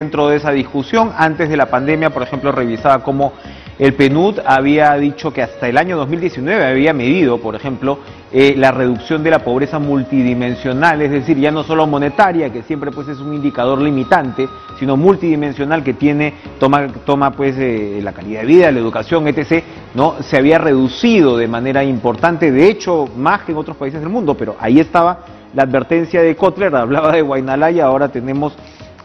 dentro de esa discusión. Antes de la pandemia, por ejemplo, revisaba cómo el PNUD había dicho que hasta el año 2019 había medido, por ejemplo, la reducción de la pobreza multidimensional, es decir, ya no solo monetaria, que siempre pues es un indicador limitante, sino multidimensional que toma pues la calidad de vida, la educación, etc., ¿no? Se había reducido de manera importante, de hecho, más que en otros países del mundo, pero ahí estaba la advertencia de Kotler, hablaba de Guainalá y ahora tenemos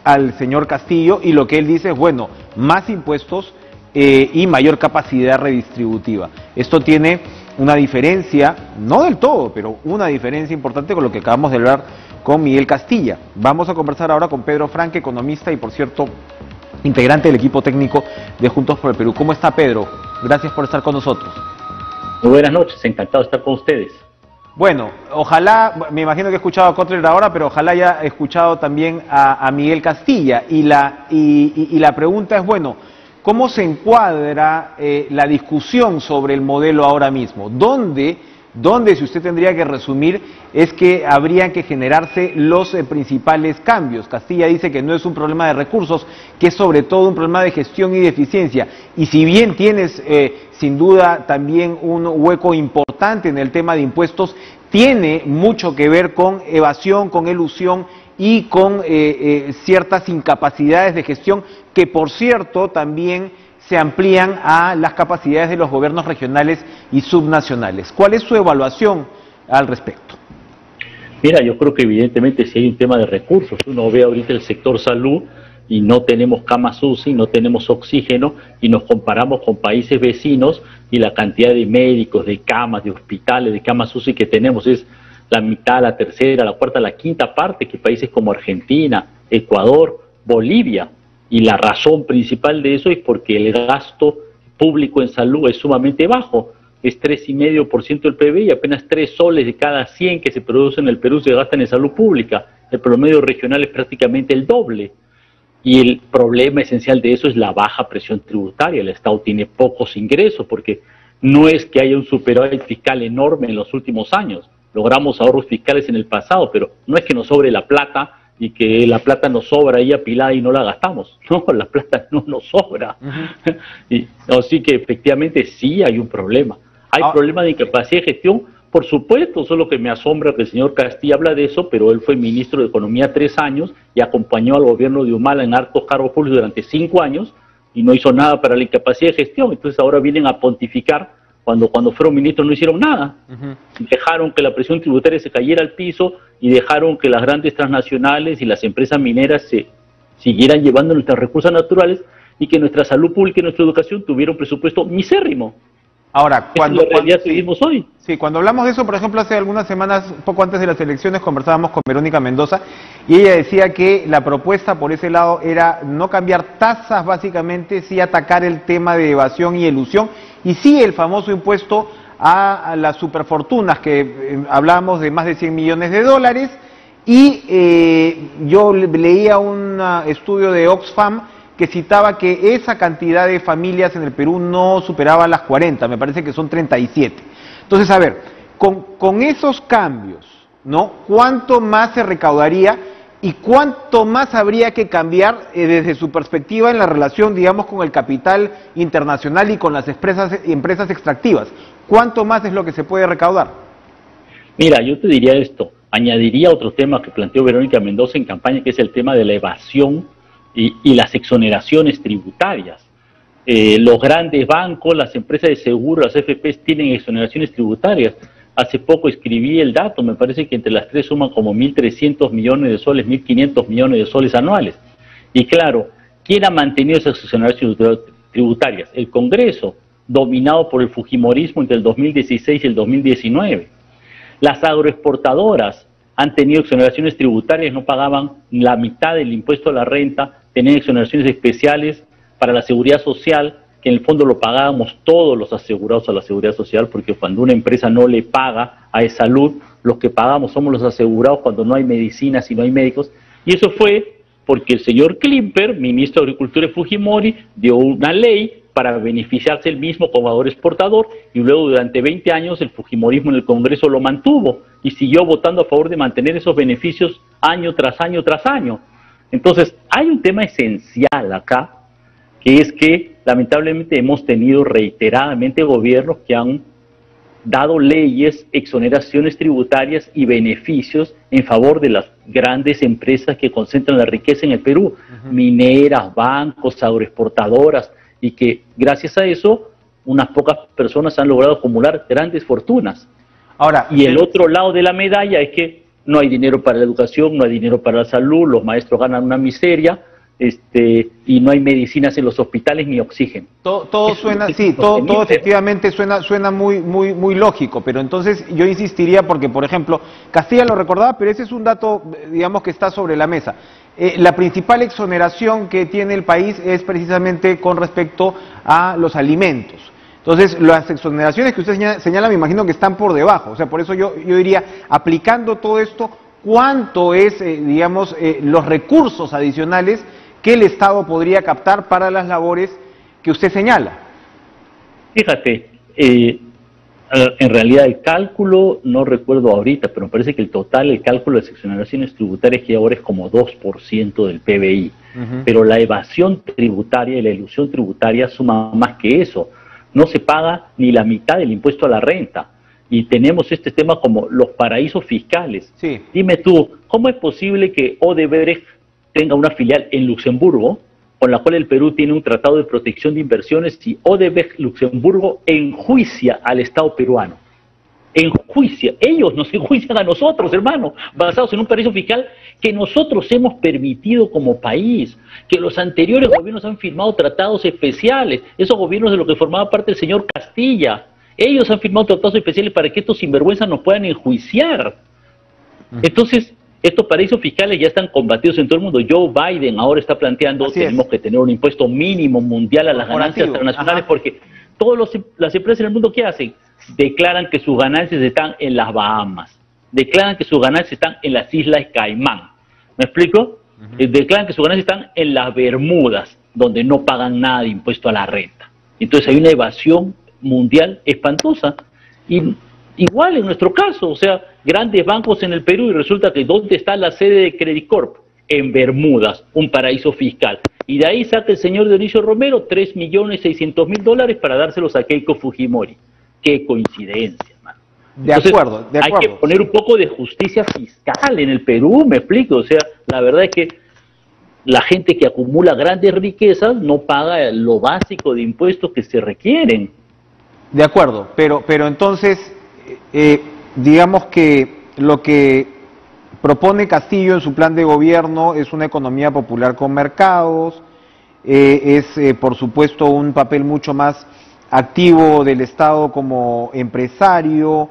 al señor Castillo, y lo que él dice es, bueno, más impuestos y mayor capacidad redistributiva. Esto tiene una diferencia, no del todo, pero una diferencia importante con lo que acabamos de hablar con Miguel Castilla. Vamos a conversar ahora con Pedro Franque, economista y, por cierto, integrante del equipo técnico de Juntos por el Perú. ¿Cómo está, Pedro? Gracias por estar con nosotros. Muy buenas noches, encantado de estar con ustedes. Bueno, ojalá, me imagino que he escuchado a Kotler ahora, pero ojalá haya escuchado también a Miguel Castilla. Y la pregunta es, bueno, ¿cómo se encuadra la discusión sobre el modelo ahora mismo? ¿Dónde, si usted tendría que resumir, es que habrían que generarse los principales cambios? Castilla dice que no es un problema de recursos, que es sobre todo un problema de gestión y de eficiencia. Y si bien tienes sin duda también un hueco importante en el tema de impuestos, tiene mucho que ver con evasión, con elusión y con ciertas incapacidades de gestión que, por cierto, también se amplían a las capacidades de los gobiernos regionales y subnacionales. ¿Cuál es su evaluación al respecto? Mira, yo creo que evidentemente si hay un tema de recursos, uno ve ahorita el sector salud y no tenemos camas UCI, no tenemos oxígeno, y nos comparamos con países vecinos y la cantidad de médicos, de camas, de hospitales, de camas UCI que tenemos es la mitad, la tercera, la cuarta, la quinta parte que países como Argentina, Ecuador, Bolivia. Y la razón principal de eso es porque el gasto público en salud es sumamente bajo, es 3,5% del PIB y apenas 3 soles de cada 100 que se producen en el Perú se gastan en salud pública. El promedio regional es prácticamente el doble. Y el problema esencial de eso es la baja presión tributaria. El Estado tiene pocos ingresos porque no es que haya un superávit fiscal enorme en los últimos años. Logramos ahorros fiscales en el pasado, pero no es que nos sobre la plata y que la plata nos sobra ahí apilada y no la gastamos. No, la plata no nos sobra. Así que efectivamente sí hay un problema. Hay problema de incapacidad de gestión, por supuesto, solo que me asombra que el señor Castilla habla de eso, pero él fue ministro de Economía 3 años y acompañó al gobierno de Humala en hartos cargos públicos durante 5 años y no hizo nada para la incapacidad de gestión. Entonces ahora vienen a pontificar cuando fueron ministros no hicieron nada. Dejaron que la presión tributaria se cayera al piso y dejaron que las grandes transnacionales y las empresas mineras se siguieran llevando nuestros recursos naturales y que nuestra salud pública y nuestra educación tuvieron un presupuesto misérrimo. Ahora, cuando vivimos hoy. Sí, cuando hablamos de eso, por ejemplo, hace algunas semanas, poco antes de las elecciones, conversábamos con Verónica Mendoza y ella decía que la propuesta por ese lado era no cambiar tasas, básicamente, sí atacar el tema de evasión y elusión, y sí el famoso impuesto a las superfortunas, que hablábamos de más de 100 millones de dólares, y yo leía un estudio de Oxfam que citaba que esa cantidad de familias en el Perú no superaba las 40, me parece que son 37. Entonces, a ver, con esos cambios, ¿no? ¿Cuánto más se recaudaría y cuánto más habría que cambiar desde su perspectiva en la relación, digamos, con el capital internacional y con las empresas extractivas? ¿Cuánto más es lo que se puede recaudar? Mira, yo te diría esto, añadiría otro tema que planteó Verónica Mendoza en campaña, que es el tema de la evasión y las exoneraciones tributarias. Los grandes bancos, las empresas de seguro, las FPs tienen exoneraciones tributarias. Hace poco escribí el dato, me parece que entre las tres suman como 1.300 millones de soles, 1.500 millones de soles anuales. Y claro, ¿quién ha mantenido esas exoneraciones tributarias? El Congreso, dominado por el fujimorismo entre el 2016 y el 2019. Las agroexportadoras han tenido exoneraciones tributarias, no pagaban la mitad del impuesto a la renta, tenían exoneraciones especiales para la seguridad social, que en el fondo lo pagábamos todos los asegurados a la seguridad social, porque cuando una empresa no le paga a salud, los que pagamos somos los asegurados cuando no hay medicinas y no hay médicos, y eso fue porque el señor Klimper, ministro de Agricultura de Fujimori, dio una ley para beneficiarse él mismo como agroexportador, y luego durante 20 años el fujimorismo en el Congreso lo mantuvo y siguió votando a favor de mantener esos beneficios año tras año tras año. Entonces, hay un tema esencial acá, que es que lamentablemente hemos tenido reiteradamente gobiernos que han dado leyes, exoneraciones tributarias y beneficios en favor de las grandes empresas que concentran la riqueza en el Perú, mineras, bancos, agroexportadoras, y que gracias a eso unas pocas personas han logrado acumular grandes fortunas. Ahora, y el otro lado de la medalla es que no hay dinero para la educación, no hay dinero para la salud, los maestros ganan una miseria, y no hay medicinas en los hospitales ni oxígeno. Todo suena, sí, todo efectivamente suena muy lógico, pero entonces yo insistiría porque, por ejemplo, Castilla lo recordaba, pero ese es un dato, digamos, que está sobre la mesa. La principal exoneración que tiene el país es precisamente con respecto a los alimentos. Entonces, las exoneraciones que usted señala, me imagino que están por debajo. O sea, por eso yo diría, aplicando todo esto, ¿cuánto es, digamos, los recursos adicionales que el Estado podría captar para las labores que usted señala? Fíjate, en realidad el cálculo, no recuerdo ahorita, pero me parece que el cálculo de exoneraciones tributarias que ahora es como 2% del PBI. Pero la evasión tributaria y la ilusión tributaria suma más que eso. No se paga ni la mitad del impuesto a la renta. Y tenemos este tema como los paraísos fiscales. Sí. Dime tú, ¿cómo es posible que Odebrecht tenga una filial en Luxemburgo, con la cual el Perú tiene un tratado de protección de inversiones, y Odebrecht Luxemburgo enjuicia al Estado peruano? Enjuicia, ellos nos enjuician a nosotros, hermano, basados en un paraíso fiscal que nosotros hemos permitido como país, que los anteriores gobiernos han firmado tratados especiales, esos gobiernos de los que formaba parte el señor Castilla. Ellos han firmado tratados especiales para que estos sinvergüenzas nos puedan enjuiciar. Entonces, estos paraísos fiscales ya están combatidos en todo el mundo. Joe Biden ahora está planteando que tenemos que tener un impuesto mínimo mundial a las ganancias transnacionales, porque todas las empresas en el mundo, ¿qué hacen? Declaran que sus ganancias están en las Bahamas, declaran que sus ganancias están en las Islas Caimán. ¿Me explico? Declaran que sus ganancias están en las Bermudas, donde no pagan nada de impuesto a la renta. Entonces hay una evasión mundial espantosa. Y igual en nuestro caso, o sea, grandes bancos en el Perú, y resulta que ¿dónde está la sede de Credit Corp? En Bermudas, un paraíso fiscal. Y de ahí saca el señor Dionisio Romero $3.600.000 para dárselos a Keiko Fujimori. Qué coincidencia, hermano. Entonces, de acuerdo. Hay que poner un poco de justicia fiscal en el Perú, me explico. O sea, la verdad es que la gente que acumula grandes riquezas no paga lo básico de impuestos que se requieren. De acuerdo, pero entonces, digamos que lo que propone Castillo en su plan de gobierno es una economía popular con mercados, por supuesto un papel mucho más activo del Estado como empresario,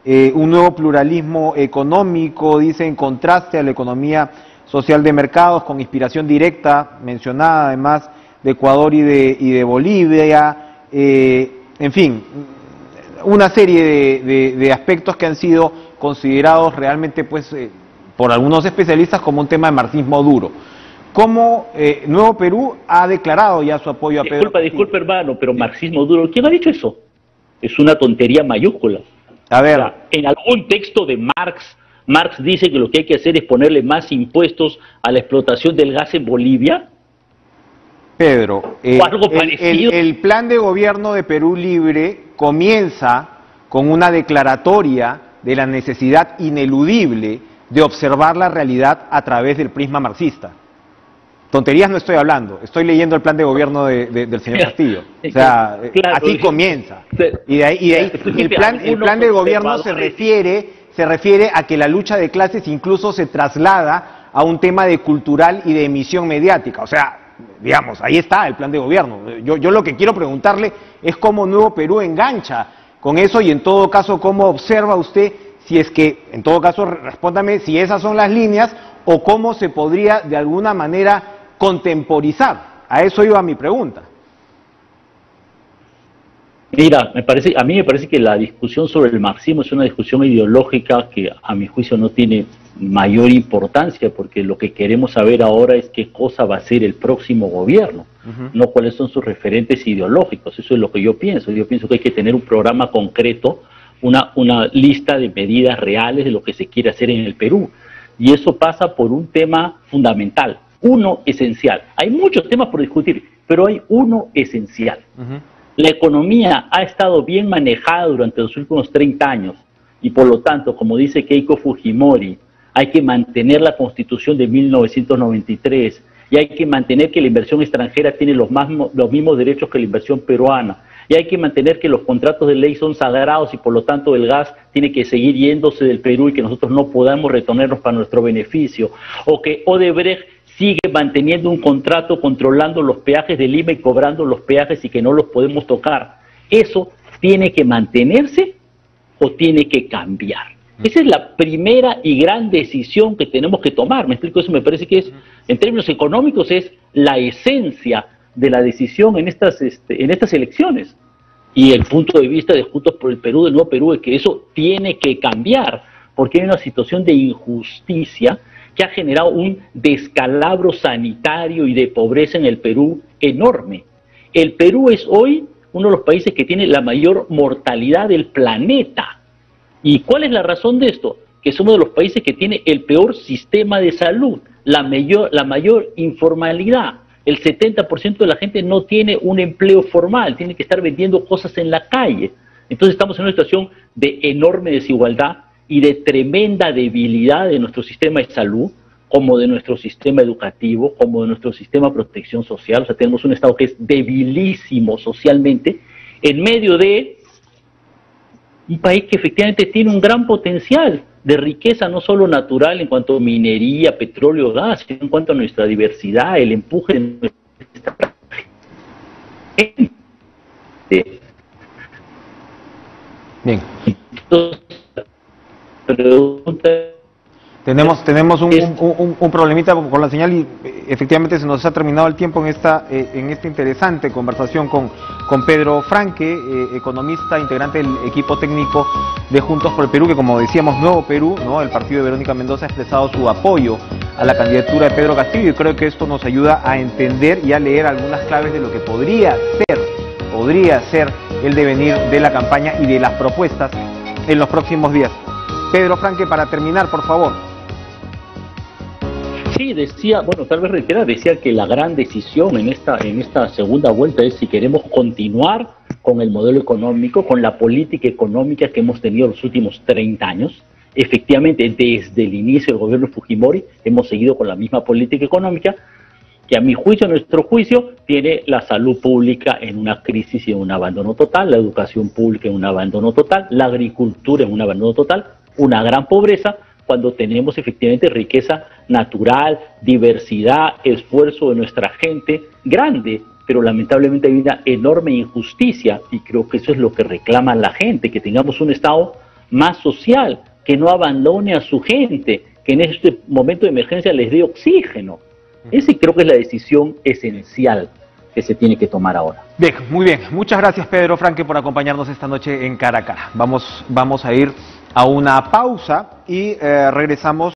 un nuevo pluralismo económico, dice, en contraste a la economía social de mercados, con inspiración directa, mencionada además, de Ecuador y de Bolivia, en fin, una serie de aspectos que han sido considerados realmente, pues, por algunos especialistas como un tema de marxismo duro. ¿Cómo Nuevo Perú ha declarado ya su apoyo a Pedro Castillo? Disculpa, hermano, pero marxismo duro, ¿quién ha dicho eso? Es una tontería mayúscula. A ver. O sea, en algún texto de Marx dice que lo que hay que hacer es ponerle más impuestos a la explotación del gas en Bolivia. Pedro, o algo parecido. El plan de gobierno de Perú Libre comienza con una declaratoria de la necesidad ineludible de observar la realidad a través del prisma marxista. Tonterías no estoy hablando, estoy leyendo el plan de gobierno del señor Castillo. O sea, claro, así comienza. Y de ahí el plan de gobierno se refiere a que la lucha de clases incluso se traslada a un tema de cultural y de emisión mediática. O sea, digamos, ahí está el plan de gobierno. Yo lo que quiero preguntarle es cómo Nuevo Perú engancha con eso, y en todo caso, cómo observa usted, si es que, en todo caso, respóndame si esas son las líneas, o cómo se podría de alguna manera contemporizar. A eso iba mi pregunta. Mira, a mí me parece que la discusión sobre el marxismo es una discusión ideológica que a mi juicio no tiene mayor importancia, porque lo que queremos saber ahora es qué cosa va a ser el próximo gobierno, no cuáles son sus referentes ideológicos. Eso es lo que yo pienso. Yo pienso que hay que tener un programa concreto, una lista de medidas reales de lo que se quiere hacer en el Perú. Y eso pasa por un tema fundamental, uno esencial. Hay muchos temas por discutir, pero hay uno esencial. La economía ha estado bien manejada durante los últimos 30 años y por lo tanto, como dice Keiko Fujimori, hay que mantener la Constitución de 1993 y hay que mantener que la inversión extranjera tiene los mismos derechos que la inversión peruana. Y hay que mantener que los contratos de ley son sagrados y por lo tanto el gas tiene que seguir yéndose del Perú y que nosotros no podamos retenernos para nuestro beneficio. O que Odebrecht sigue manteniendo un contrato controlando los peajes de Lima y cobrando los peajes y que no los podemos tocar. ¿Eso tiene que mantenerse o tiene que cambiar? Esa es la primera y gran decisión que tenemos que tomar. Me explico, eso me parece que es, en términos económicos, es la esencia de la decisión en estas elecciones. Y el punto de vista de Juntos por el Perú, del Nuevo Perú, es que eso tiene que cambiar, porque hay una situación de injusticia que ha generado un descalabro sanitario y de pobreza en el Perú enorme. El Perú es hoy uno de los países que tiene la mayor mortalidad del planeta. ¿Y cuál es la razón de esto? Que somos de los países que tiene el peor sistema de salud, la mayor informalidad. El 70% de la gente no tiene un empleo formal, tiene que estar vendiendo cosas en la calle. Entonces estamos en una situación de enorme desigualdad y de tremenda debilidad de nuestro sistema de salud, como de nuestro sistema educativo, como de nuestro sistema de protección social. O sea, tenemos un Estado que es debilísimo socialmente, en medio de un país que efectivamente tiene un gran potencial de riqueza, no solo natural en cuanto a minería, petróleo, gas, sino en cuanto a nuestra diversidad, el empuje de nuestra gente. Bien. Entonces, la pregunta Tenemos un problemita con la señal y efectivamente se nos ha terminado el tiempo en esta interesante conversación con Pedro Franque, economista, integrante del equipo técnico de Juntos por el Perú, que como decíamos, Nuevo Perú, ¿no? El partido de Verónica Mendoza ha expresado su apoyo a la candidatura de Pedro Castillo y creo que esto nos ayuda a entender y a leer algunas claves de lo que podría ser el devenir de la campaña y de las propuestas en los próximos días. Pedro Franque, para terminar, por favor. Sí, decía, bueno, tal vez reiterar, decía que la gran decisión en esta segunda vuelta es si queremos continuar con el modelo económico, con la política económica que hemos tenido los últimos 30 años. Efectivamente, desde el inicio del gobierno de Fujimori hemos seguido con la misma política económica, que a mi juicio, a nuestro juicio, tiene la salud pública en una crisis y en un abandono total, la educación pública en un abandono total, la agricultura en un abandono total, una gran pobreza, cuando tenemos efectivamente riqueza natural, diversidad, esfuerzo de nuestra gente grande, pero lamentablemente hay una enorme injusticia y creo que eso es lo que reclama la gente, que tengamos un Estado más social, que no abandone a su gente, que en este momento de emergencia les dé oxígeno. Esa creo que es la decisión esencial que se tiene que tomar ahora. Bien, muy bien. Muchas gracias, Pedro Franque, por acompañarnos esta noche en Cara a Cara. Vamos a ir a una pausa y regresamos.